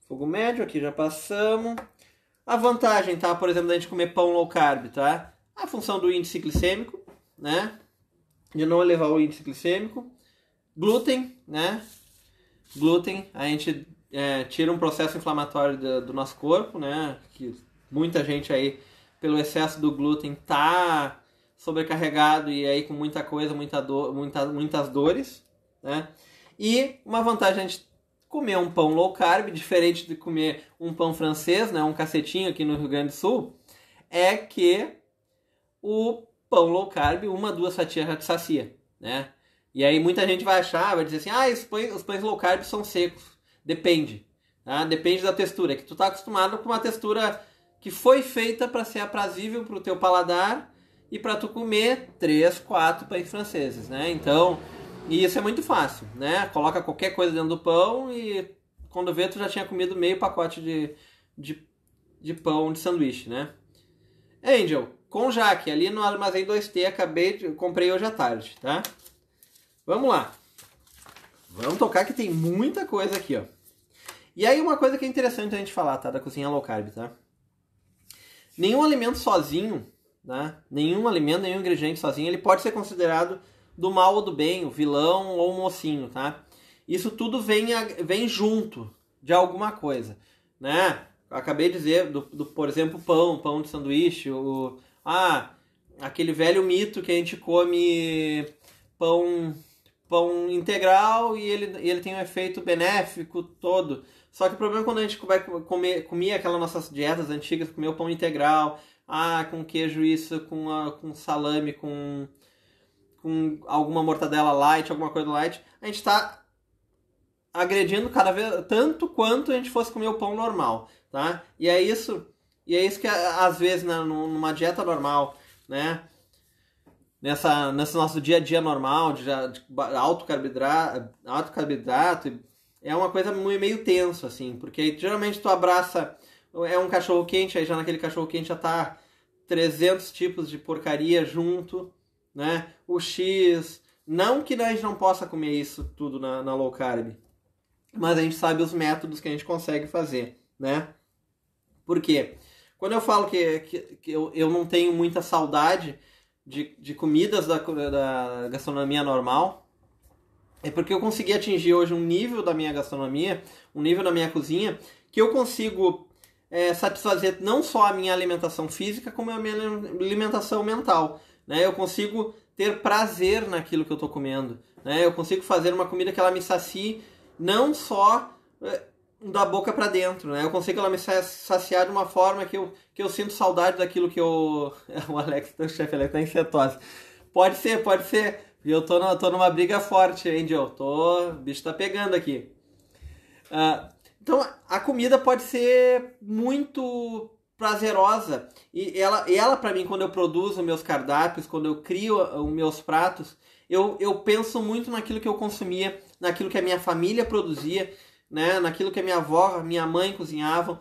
Fogo médio aqui, já passamos. A vantagem, tá? Por exemplo, da gente comer pão low carb, tá? A função do índice glicêmico, né? De não elevar o índice glicêmico. Glúten, né? Glúten, a gente tira um processo inflamatório do nosso corpo, né? Que muita gente aí, pelo excesso do glúten, tá sobrecarregado e aí com muita coisa, muitas dores, né? E uma vantagem a gente comer um pão low carb, diferente de comer um pão francês, né, um cacetinho aqui no Rio Grande do Sul, é que o pão low carb, 1-2 fatias já te sacia, né? E aí muita gente vai dizer assim, os pães low carb são secos. Depende, tá? Depende da textura, que tu tá acostumado com uma textura que foi feita para ser aprazível para o teu paladar e para tu comer 3, 4 pães franceses, né? Então, e isso é muito fácil, né? Coloca qualquer coisa dentro do pão e quando vê tu já tinha comido meio pacote de pão de sanduíche, né? Angel, conjac, ali no Armazém 2T, comprei hoje à tarde, tá? Vamos lá. Vamos tocar que tem muita coisa aqui, ó. E aí uma coisa que é interessante a gente falar, tá? Da cozinha low carb, tá? Nenhum alimento sozinho, né? Nenhum alimento, nenhum ingrediente sozinho, ele pode ser considerado do mal ou do bem, o vilão ou o mocinho, tá? Isso tudo vem junto de alguma coisa, né? Eu acabei de dizer, por exemplo, pão de sanduíche, aquele velho mito que a gente come pão integral e ele tem um efeito benéfico todo. Só que o problema é quando a gente vai comer aquelas nossas dietas antigas, comer o pão integral, com queijo isso, com salame, com alguma mortadela light, alguma coisa light, a gente está agredindo cada vez tanto quanto a gente fosse comer o pão normal, tá? E é isso que às vezes numa dieta normal, né? Nesse nosso dia a dia normal, de alto carboidrato, é uma coisa meio tenso, assim, porque geralmente tu abraça, é um cachorro quente, aí já naquele cachorro quente já tá 300 tipos de porcaria junto, né? O X, não que a gente não possa comer isso tudo na low carb, mas a gente sabe os métodos que a gente consegue fazer, né? Por quê? Quando eu falo que eu não tenho muita saudade de comidas da gastronomia normal, é porque eu consegui atingir hoje um nível da minha gastronomia, um nível da minha cozinha, que eu consigo satisfazer não só a minha alimentação física, como a minha alimentação mental, né? Eu consigo ter prazer naquilo que eu estou comendo, né? Eu consigo fazer uma comida que ela me sacie não só da boca para dentro, né? Eu consigo ela me saciar de uma forma que eu sinto saudade daquilo que eu... O Alex, o chefe Alex, tá em cetose. Pode ser. Eu tô numa briga forte, Angel. O bicho tá pegando aqui. Então, a comida pode ser muito prazerosa. E ela para mim, quando eu produzo meus cardápios, quando eu crio os meus pratos, eu penso muito naquilo que eu consumia, naquilo que a minha família produzia, né? Naquilo que a minha avó, minha mãe cozinhavam.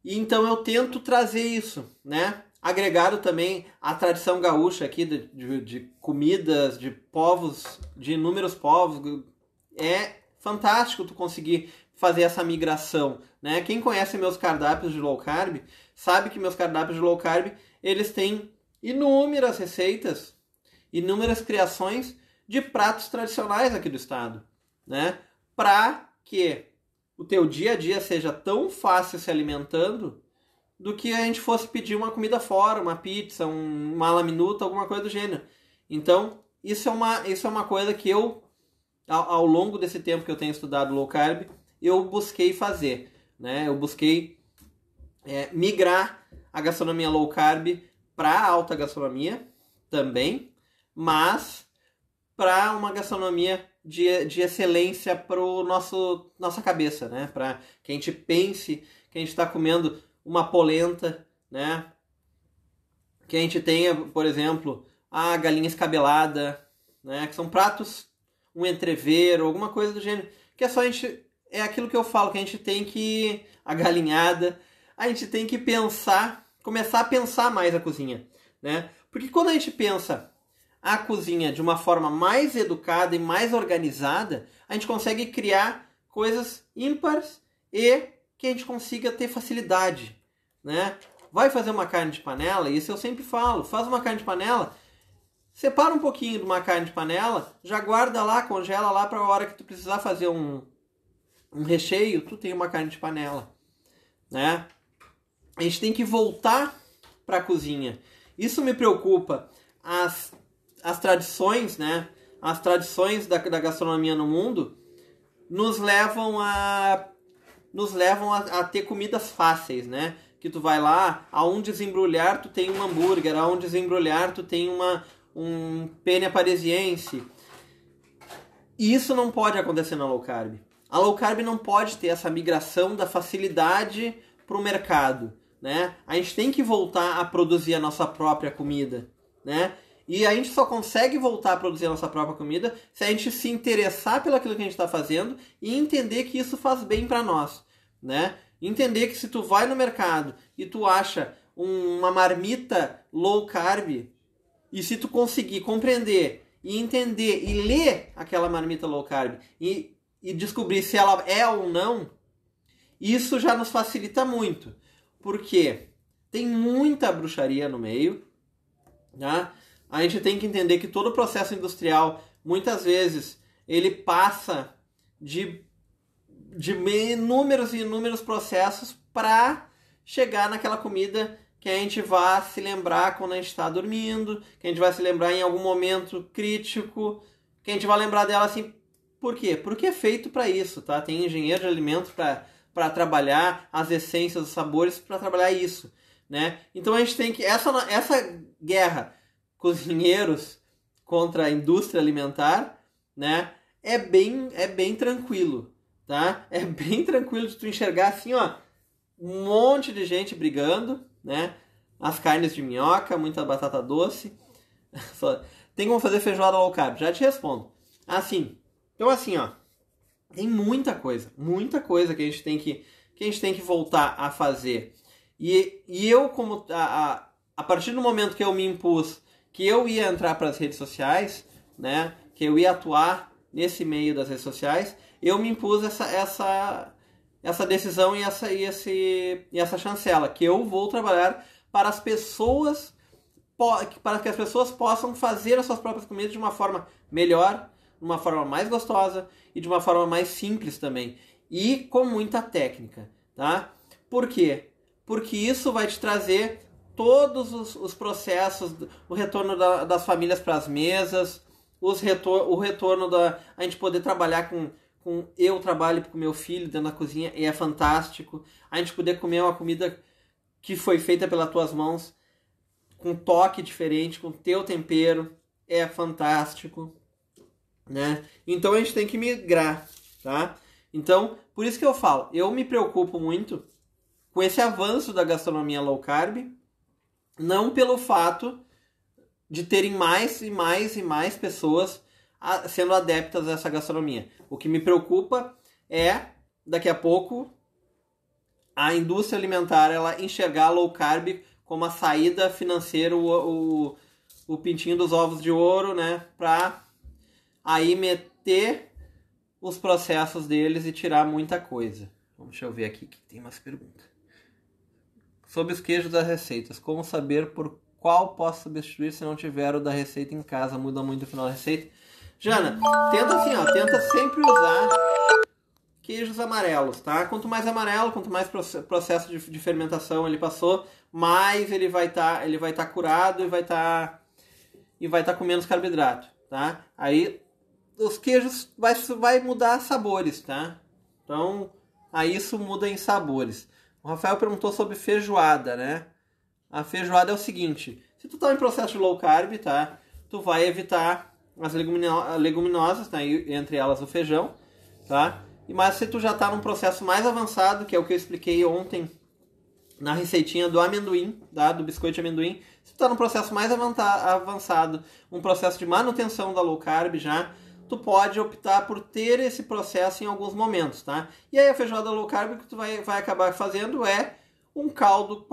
E então eu tento trazer isso, né? Agregado também à tradição gaúcha aqui de comidas, de povos, de inúmeros povos. É fantástico tu conseguir fazer essa migração, né? Quem conhece meus cardápios de low carb sabe que meus cardápios de low carb, eles têm inúmeras receitas, inúmeras criações de pratos tradicionais aqui do estado, né? Para que o teu dia a dia seja tão fácil se alimentando do que a gente fosse pedir uma comida fora, uma pizza, uma laminuta, alguma coisa do gênero. Então, isso é uma coisa que eu, ao longo desse tempo que eu tenho estudado low carb, eu busquei fazer, né? Eu busquei migrar a gastronomia low carb para a alta gastronomia também, mas para uma gastronomia de excelência para nossa cabeça, né? Para que a gente pense que a gente está comendo uma polenta, né? Que a gente tenha, por exemplo, a galinha escabelada, né? Que são pratos, um entrevero, alguma coisa do gênero, que é aquilo que eu falo, que a gente tem que, a galinhada, a gente tem que começar a pensar mais a cozinha, né? Porque quando a gente pensa a cozinha de uma forma mais educada e mais organizada, a gente consegue criar coisas ímpares e que a gente consiga ter facilidade, né? Vai fazer uma carne de panela, isso eu sempre falo, faz uma carne de panela, separa um pouquinho de uma carne de panela, já guarda lá, congela lá para a hora que tu precisar fazer um recheio, tu tem uma carne de panela, né? A gente tem que voltar para a cozinha. Isso me preocupa. As tradições, né? As tradições da gastronomia no mundo nos levam a ter comidas fáceis, né? Que tu vai lá, a um desembrulhar tu tem um hambúrguer, a um desembrulhar tu tem um penne parisiense. E isso não pode acontecer na low carb. A low carb não pode ter essa migração da facilidade para o mercado, né? A gente tem que voltar a produzir a nossa própria comida, né? E a gente só consegue voltar a produzir a nossa própria comida se a gente se interessar pelo aquilo que a gente está fazendo e entender que isso faz bem para nós, né? Entender que se tu vai no mercado e tu acha uma marmita low carb, e se tu conseguir compreender e entender e ler aquela marmita low carb e descobrir se ela é ou não, isso já nos facilita muito. Porque tem muita bruxaria no meio, tá? A gente tem que entender que todo o processo industrial, muitas vezes, ele passa de inúmeros e inúmeros processos para chegar naquela comida que a gente vai se lembrar quando a gente está dormindo, que a gente vai se lembrar em algum momento crítico, que a gente vai lembrar dela assim. Por quê? Porque é feito para isso, tá? Tem engenheiro de alimentos para trabalhar as essências, os sabores, para trabalhar isso, né? Então a gente tem que... Essa guerra cozinheiros contra a indústria alimentar, né? É bem tranquilo, tá? É bem tranquilo de tu enxergar assim, ó, um monte de gente brigando, né? As carnes de minhoca, muita batata doce. Tem como fazer feijoada low carb? Já te respondo. Então assim, ó, tem muita coisa que a gente tem que voltar a fazer. E eu, como a partir do momento que eu me impus que eu ia entrar para as redes sociais, né? Que eu ia atuar nesse meio das redes sociais, eu me impus essa decisão e essa chancela, que eu vou trabalhar para as pessoas, para que as pessoas possam fazer as suas próprias comidas de uma forma melhor, de uma forma mais gostosa e de uma forma mais simples também. E com muita técnica, tá? Por quê? Porque isso vai te trazer todos os processos, o retorno das famílias para as mesas, o retorno a gente poder trabalhar eu trabalho com meu filho dentro da cozinha e é fantástico. A gente poder comer uma comida que foi feita pelas tuas mãos, com toque diferente, com teu tempero, é fantástico, né? Então a gente tem que migrar, tá? Então, por isso que eu falo, eu me preocupo muito com esse avanço da gastronomia low carb, não pelo fato de terem mais e mais e mais pessoas sendo adeptas a essa gastronomia. O que me preocupa é, daqui a pouco, a indústria alimentar ela enxergar a low carb como a saída financeira, o pintinho dos ovos de ouro, né? Para aí meter os processos deles e tirar muita coisa. Deixa eu ver aqui que tem umas perguntas. Sobre os queijos das receitas, como saber por qual posso substituir se não tiver o da receita em casa? Muda muito o final da receita. Jana, tenta sempre usar queijos amarelos, tá? Quanto mais amarelo, quanto mais processo de fermentação ele passou, mais ele vai tá curado e vai tá com menos carboidrato, tá? Aí os queijos vai mudar sabores, tá? Então, aí isso muda em sabores. O Rafael perguntou sobre feijoada, né? A feijoada é o seguinte, se tu tá em processo de low carb, tá? Tu vai evitar as leguminosas, né? Entre elas o feijão, tá? Mas se tu já tá num processo mais avançado, que é o que eu expliquei ontem na receitinha do amendoim, tá? Do biscoito de amendoim, se tu tá num processo mais avançado, um processo de manutenção da low carb já, tu pode optar por ter esse processo em alguns momentos, tá? E aí a feijoada low carb que tu vai acabar fazendo é um caldo,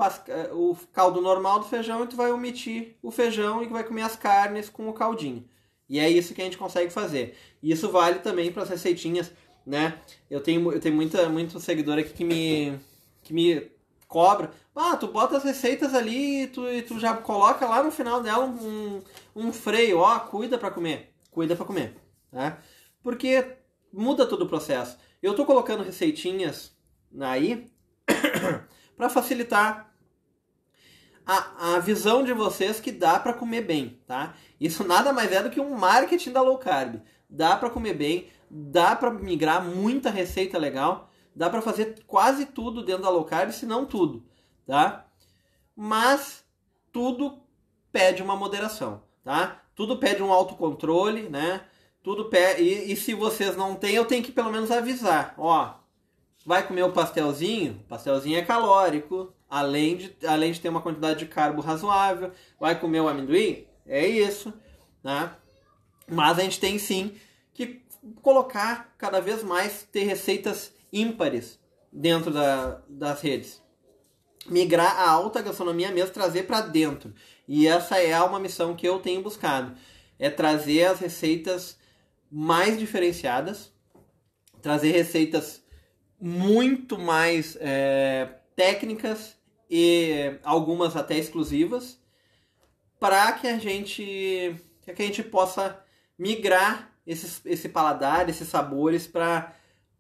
o caldo normal do feijão, e tu vai omitir o feijão e vai comer as carnes com o caldinho. E é isso que a gente consegue fazer. E isso vale também para as receitinhas, né? Eu tenho muito seguidor aqui que me cobra. Tu bota as receitas ali e tu já coloca lá no final dela um freio. Cuida para comer. Cuida para comer. Tá? Porque muda todo o processo. Eu tô colocando receitinhas aí para facilitar a visão de vocês que dá para comer bem, tá? Isso nada mais é do que um marketing da low carb. Dá para comer bem, dá para migrar muita receita legal, dá para fazer quase tudo dentro da low carb, se não tudo, tá? Mas tudo pede uma moderação, tá? Tudo pede um autocontrole, né? Tudo e se vocês não têm, eu tenho que pelo menos avisar. Vai comer o pastelzinho? O pastelzinho é calórico, além de ter uma quantidade de carbo razoável. Vai comer o amendoim? É isso, né? Mas a gente tem sim que colocar cada vez mais, ter receitas ímpares dentro das redes. Migrar a alta gastronomia mesmo, trazer para dentro. E essa é uma missão que eu tenho buscado. É trazer as receitas mais diferenciadas, trazer receitas muito mais técnicas e algumas até exclusivas, para que a gente possa migrar esse paladar, esses sabores para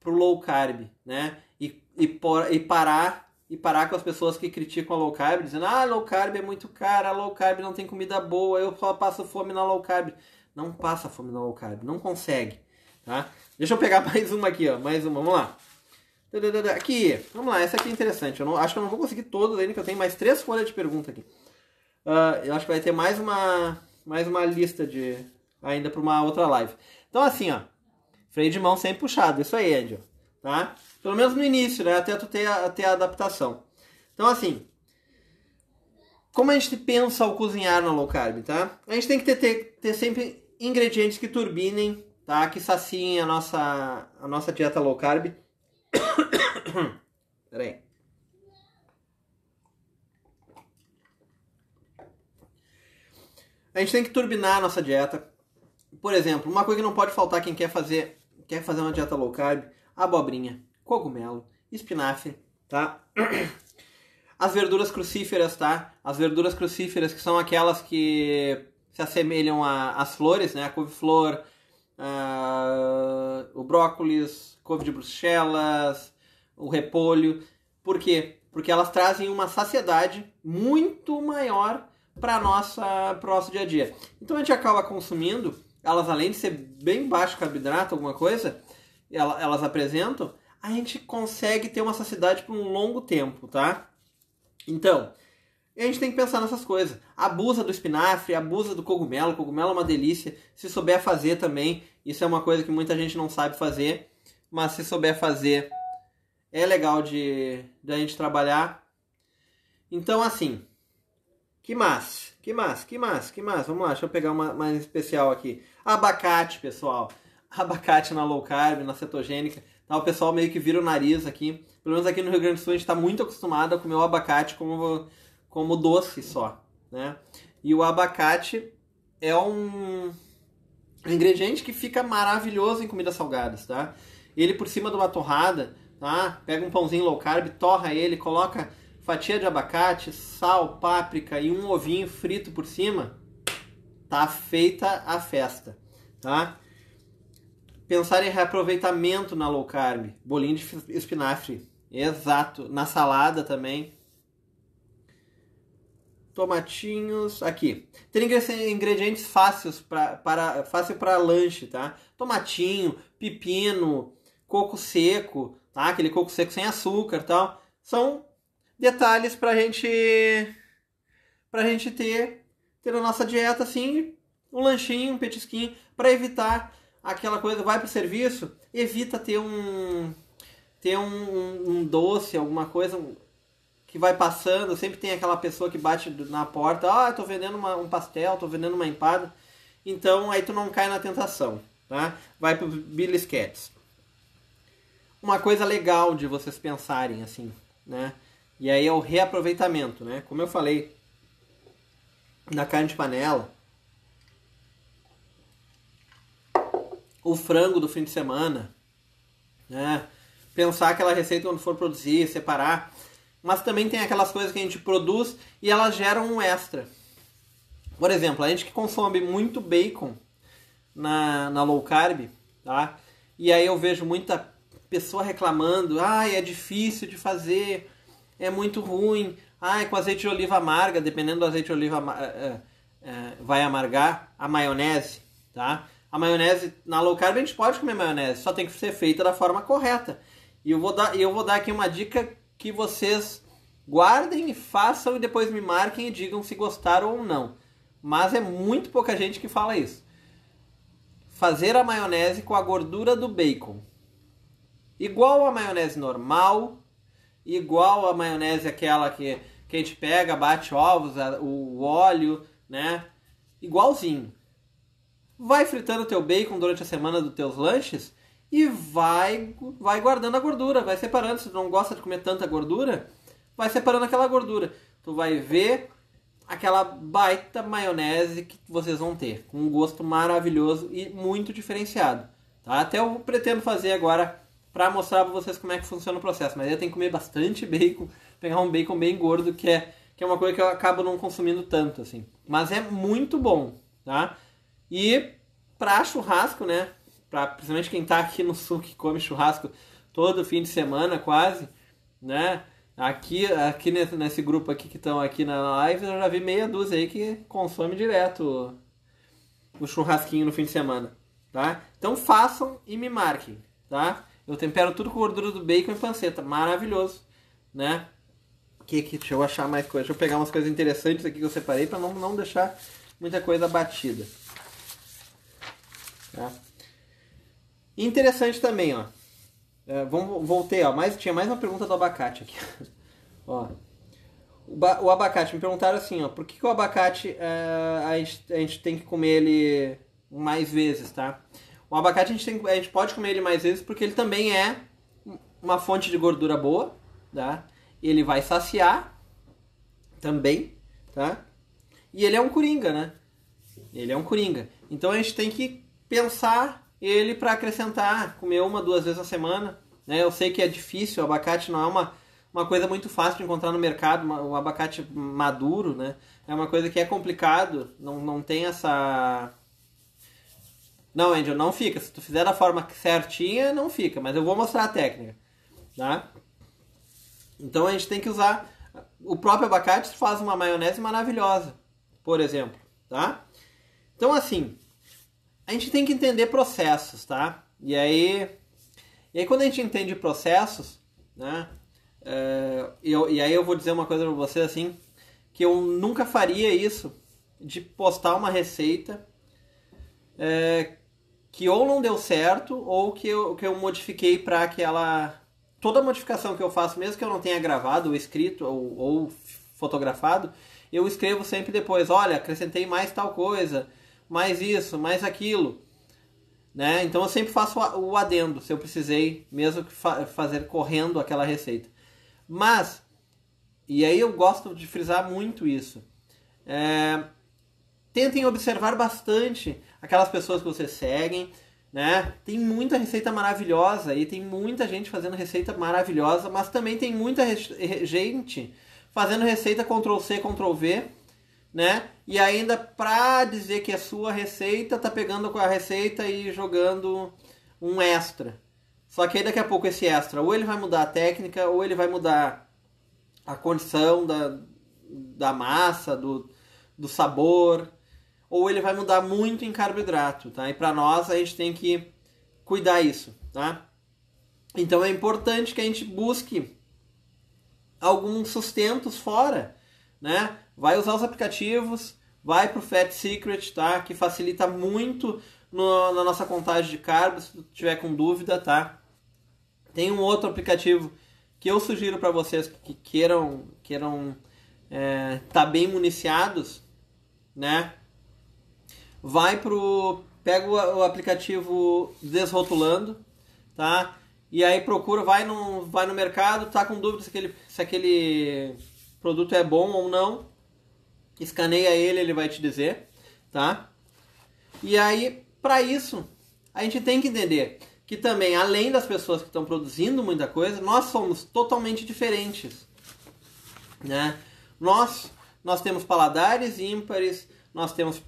o low carb, né? E parar com as pessoas que criticam a low carb, dizendo, low carb é muito cara, low carb não tem comida boa, eu só passo fome na low carb. Não passa fome na low carb, não consegue, tá? Deixa eu pegar mais uma aqui, ó, mais uma, vamos lá. Aqui, vamos lá, essa aqui é interessante, acho que eu não vou conseguir todas ainda, que eu tenho mais 3 folhas de pergunta aqui. Eu acho que vai ter mais uma lista ainda para uma outra live. Então assim, ó, freio de mão sempre puxado, isso aí, Angel, tá? Pelo menos no início, né, até tu ter a adaptação. Então assim, como a gente pensa ao cozinhar na low carb, tá? A gente tem que ter sempre ingredientes que turbinem, tá? Que saciem a nossa dieta low carb. Pera aí. A gente tem que turbinar a nossa dieta. Por exemplo, uma coisa que não pode faltar quem quer fazer uma dieta low carb: abobrinha, cogumelo, espinafre, tá? As verduras crucíferas, tá? As verduras crucíferas, que são aquelas que se assemelham às flores, né? A couve-flor, o brócolis, couve de Bruxelas, o repolho. Por quê? Porque elas trazem uma saciedade muito maior para o nosso dia a dia. Então a gente acaba consumindo elas, além de ser bem baixo carboidrato, alguma coisa, elas apresentam, a gente consegue ter uma saciedade por um longo tempo, tá? Então, a gente tem que pensar nessas coisas. Abusa do espinafre, abusa do cogumelo. Cogumelo é uma delícia. Se souber fazer também, isso é uma coisa que muita gente não sabe fazer, mas se souber fazer, é legal de a gente trabalhar. Então, assim, que mais? Vamos lá, deixa eu pegar uma mais especial aqui. Abacate, pessoal. Abacate na low carb, na cetogênica. Tá, o pessoal meio que vira o nariz aqui. Pelo menos aqui no Rio Grande do Sul a gente está muito acostumado a comer o abacate como doce só, né? E o abacate é um ingrediente que fica maravilhoso em comidas salgadas, tá? Ele por cima de uma torrada, tá? Pega um pãozinho low carb, torra ele, coloca fatia de abacate, sal, páprica e um ovinho frito por cima, tá feita a festa, tá? Pensar em reaproveitamento na low carb, bolinho de espinafre, exato, na salada também. Tomatinhos, aqui. Tem ingredientes fáceis fácil para lanche, tá? Tomatinho, pepino, coco seco, tá? Aquele coco seco sem açúcar, tal. São detalhes pra gente ter na nossa dieta, assim, um lanchinho, um petisquinho, para evitar aquela coisa, vai pro serviço, evita ter um doce, alguma coisa que vai passando, sempre tem aquela pessoa que bate na porta, eu tô vendendo um pastel, tô vendendo uma empada, então aí tu não cai na tentação, tá? Vai pro belisquetes. Uma coisa legal de vocês pensarem, assim, né? E aí é o reaproveitamento, né? Como eu falei, na carne de panela, o frango do fim de semana, né? Pensar aquela receita quando for produzir, separar. Mas também tem aquelas coisas que a gente produz e elas geram um extra. Por exemplo, a gente que consome muito bacon na low carb, tá? E aí eu vejo muita pessoa reclamando, é difícil de fazer, é muito ruim, com azeite de oliva amarga, dependendo do azeite de oliva vai amargar a maionese, tá? A maionese, na low carb a gente pode comer maionese, só tem que ser feita da forma correta. E eu vou dar aqui uma dica que vocês guardem e façam e depois me marquem e digam se gostaram ou não. Mas é muito pouca gente que fala isso. Fazer a maionese com a gordura do bacon. Igual a maionese normal, igual a maionese aquela que a gente pega, bate ovos, o óleo, né? Igualzinho. Vai fritando teu bacon durante a semana dos teus lanches e vai guardando a gordura, vai separando. Se tu não gosta de comer tanta gordura, vai separando aquela gordura. Tu vai ver aquela baita maionese que vocês vão ter, com um gosto maravilhoso e muito diferenciado. Tá? Até eu pretendo fazer agora para mostrar para vocês como é que funciona o processo. Mas aí eu tenho que comer bastante bacon, pegar um bacon bem gordo, que que é uma coisa que eu acabo não consumindo tanto, assim. Mas é muito bom, tá? E pra churrasco, né? Principalmente quem tá aqui no sul que come churrasco todo fim de semana, quase, né? Aqui nesse grupo aqui que estão aqui na live, eu já vi meia dúzia aí que consome direto o churrasquinho no fim de semana, tá? Então façam e me marquem, tá? Eu tempero tudo com gordura do bacon e panceta, maravilhoso, né? Deixa eu achar mais coisas, deixa eu pegar umas coisas interessantes aqui que eu separei para não deixar muita coisa batida. Tá? Interessante também, ó. Voltei, ó. Tinha mais uma pergunta do abacate aqui. Ó. O abacate, me perguntaram assim, ó. Por que o abacate a gente tem que comer ele mais vezes, tá? O abacate a gente pode comer ele mais vezes porque ele também é uma fonte de gordura boa, tá? Ele vai saciar também, tá? E ele é um coringa, né? Ele é um coringa. Então a gente tem que pensar ele para acrescentar, comer 1, 2 vezes a semana, né? Eu sei que é difícil, o abacate não é uma coisa muito fácil de encontrar no mercado, o abacate maduro, né? É uma coisa que é complicado, não tem essa... Não, Angel, não fica. Se tu fizer da forma certinha, não fica, mas eu vou mostrar a técnica, tá? Então a gente tem que usar... O próprio abacate faz uma maionese maravilhosa, por exemplo, tá? Então assim... A gente tem que entender processos, tá? E aí quando a gente entende processos, né? E aí eu vou dizer uma coisa pra você assim, que eu nunca faria isso de postar uma receita que ou não deu certo ou que eu modifiquei para que ela... Toda modificação que eu faço, mesmo que eu não tenha gravado ou escrito ou fotografado, eu escrevo sempre depois, olha, acrescentei mais tal coisa, mais isso, mais aquilo, né? Então eu sempre faço o adendo, se eu precisei mesmo fazer correndo aquela receita. Mas, e aí eu gosto de frisar muito isso, tentem observar bastante aquelas pessoas que vocês seguem, né? Tem muita receita maravilhosa e tem muita gente fazendo receita maravilhosa, mas também tem muita gente fazendo receita Ctrl+C, Ctrl+V, né? E ainda pra dizer que é sua receita, tá pegando com a receita e jogando um extra. Só que aí daqui a pouco esse extra, ou ele vai mudar a técnica, ou ele vai mudar a condição da massa, do sabor, ou ele vai mudar muito em carboidrato, tá? E pra nós a gente tem que cuidar isso, tá? Então é importante que a gente busque alguns sustentos fora, né? Vai usar os aplicativos, vai pro Fat Secret, tá? Que facilita muito na nossa contagem de carbos, se tu tiver com dúvida, tá? Tem um outro aplicativo que eu sugiro para vocês que queiram tá bem municiados, né? Pega o aplicativo Desrotulando, tá? E aí procura, vai no mercado, tá com dúvida se aquele produto é bom ou não, escaneia ele vai te dizer, tá? E aí, para isso, a gente tem que entender que também, além das pessoas que estão produzindo muita coisa, nós somos totalmente diferentes, né? Nós temos paladares ímpares, nós temos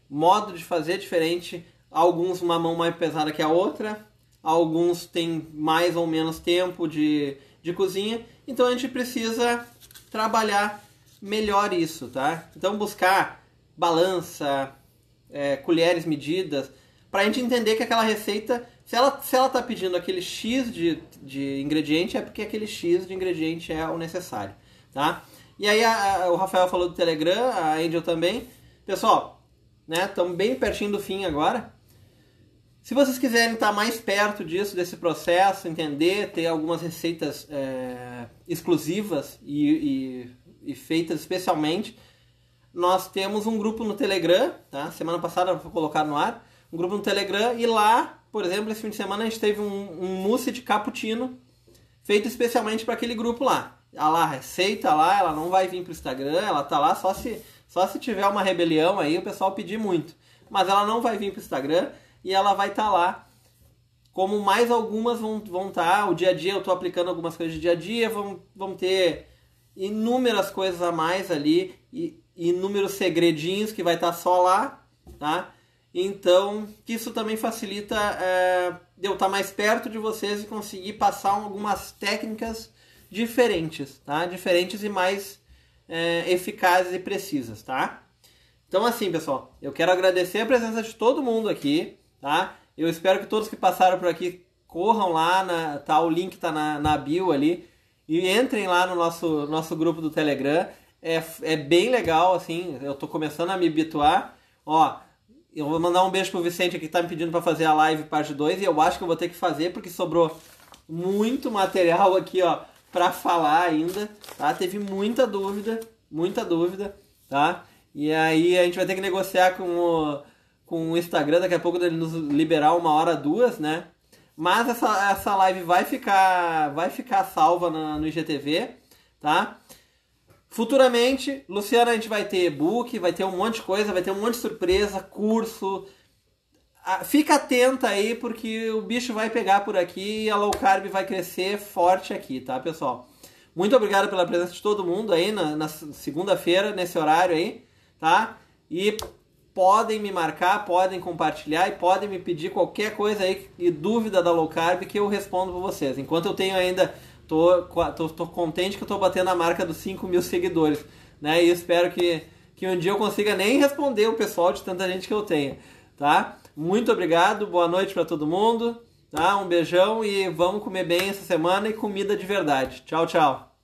modo de fazer diferente, alguns uma mão mais pesada que a outra, alguns têm mais ou menos tempo de cozinha, então a gente precisa trabalhar melhor isso, tá? Então buscar balança, colheres medidas, para a gente entender que aquela receita, se ela tá pedindo aquele X de ingrediente, é porque aquele X de ingrediente é o necessário, tá? E aí o Rafael falou do Telegram, a Angel também. Pessoal, né, estamos bem pertinho do fim agora. Se vocês quiserem estar mais perto disso, desse processo, entender, ter algumas receitas exclusivas e feitas especialmente, nós temos um grupo no Telegram, tá? Semana passada eu vou colocar no ar, um grupo no Telegram, e lá, por exemplo, esse fim de semana a gente teve um mousse de cappuccino feito especialmente para aquele grupo lá. A receita lá, ela não vai vir para o Instagram, ela tá lá só se tiver uma rebelião aí, o pessoal pedir muito. Mas ela não vai vir para o Instagram e ela vai estar lá, como mais algumas vão estar. O dia a dia eu estou aplicando algumas coisas de dia a dia, vamos ter inúmeras coisas a mais ali e inúmeros segredinhos que vai estar só lá, tá? Então, isso também facilita de eu estar mais perto de vocês e conseguir passar algumas técnicas diferentes, tá? Diferentes e mais eficazes e precisas, tá? Então, assim, pessoal, eu quero agradecer a presença de todo mundo aqui, tá? Eu espero que todos que passaram por aqui corram lá, o link tá na bio ali, e entrem lá no nosso grupo do Telegram. É bem legal, assim, eu tô começando a me habituar. Ó, eu vou mandar um beijo pro Vicente aqui que tá me pedindo para fazer a live parte 2, e eu acho que eu vou ter que fazer porque sobrou muito material aqui, ó, para falar ainda, tá? Teve muita dúvida, tá? E aí a gente vai ter que negociar com o Instagram daqui a pouco dele nos liberar 1h, 2, né? Mas essa live vai ficar salva no IGTV, tá? Futuramente, Luciana, a gente vai ter e-book, vai ter um monte de coisa, vai ter um monte de surpresa, curso. Fica atenta aí, porque o bicho vai pegar por aqui e a low carb vai crescer forte aqui, tá, pessoal? Muito obrigado pela presença de todo mundo aí na segunda-feira, nesse horário aí, tá? E podem me marcar, podem compartilhar e podem me pedir qualquer coisa aí e dúvida da low carb que eu respondo para vocês. Enquanto eu tenho ainda, tô contente que eu tô batendo a marca dos 5.000 seguidores, né? E espero que um dia eu consiga nem responder o pessoal de tanta gente que eu tenho, tá? Muito obrigado, boa noite para todo mundo, tá? Um beijão e vamos comer bem essa semana e comida de verdade. Tchau, tchau.